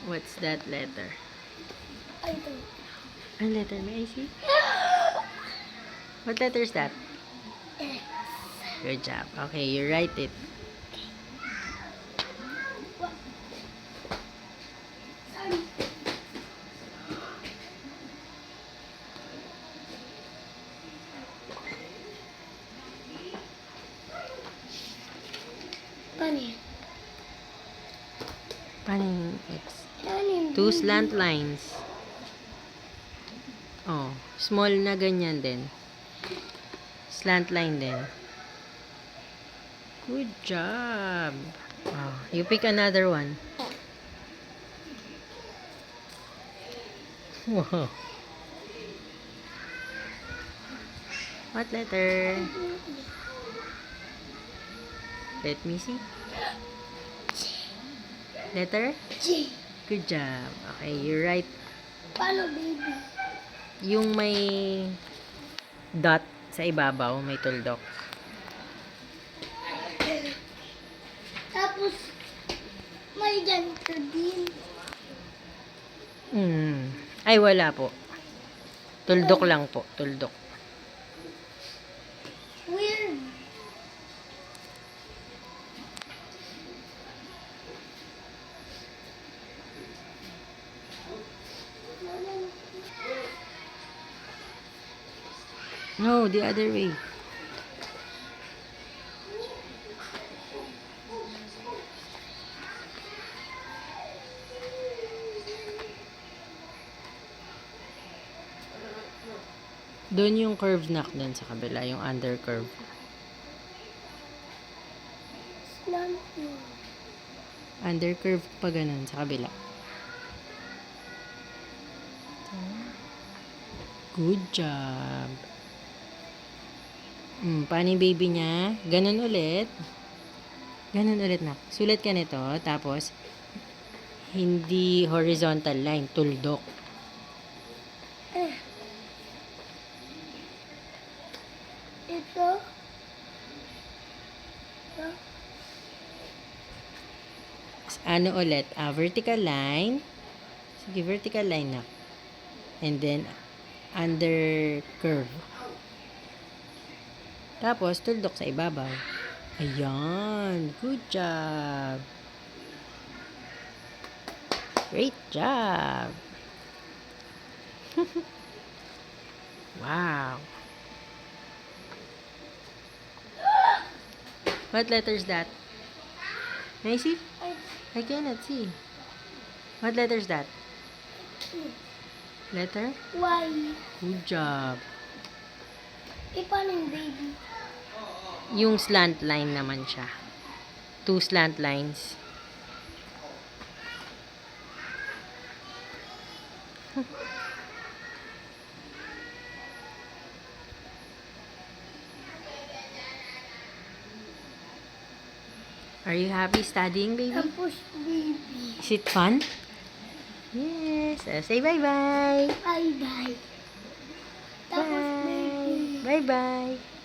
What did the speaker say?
What's that letter? I don't. Ano letter? May I see? What letter is that? X. Good job. Okay, you write it. What? Sorry. Paano yan? Paano yung X? Paano yung Two baby? slant lines. Oh, small na ganyan din. Slant line din. Good job. Oh, you pick another one. Wow. What letter? Let me see. Letter? J. Good job. Okay, you write Paano baby? yung may dot sa ibabaw, may tuldok. Tapos, may ganito din. Ay, wala po. Tuldok lang po. Tuldok. Weird. No, the other way. Doon yung curve knock doon sa kabila, yung under curve. Slant. Under curve pa ganun sa kabila. Good job. Paano yung baby niya? Ganun ulit. Ganun ulit na. Sulat ka nito, tapos hindi horizontal line, tuldok. Ito. Ano ulit? Vertical line. Sige, vertical line na. And then, under curve. Tapos, tuldok sa ibabaw. Ayan. Good job. Great job. Wow. What letter is that? Can I see? I cannot see. What letter is that? Letter? Y. Good job. Paano yung baby? Yung slant line naman siya. Two slant lines. Are you happy studying, baby? Tapos baby. Is it fun? Yes. Say bye-bye. Bye-bye. Tapos baby. Bye-bye.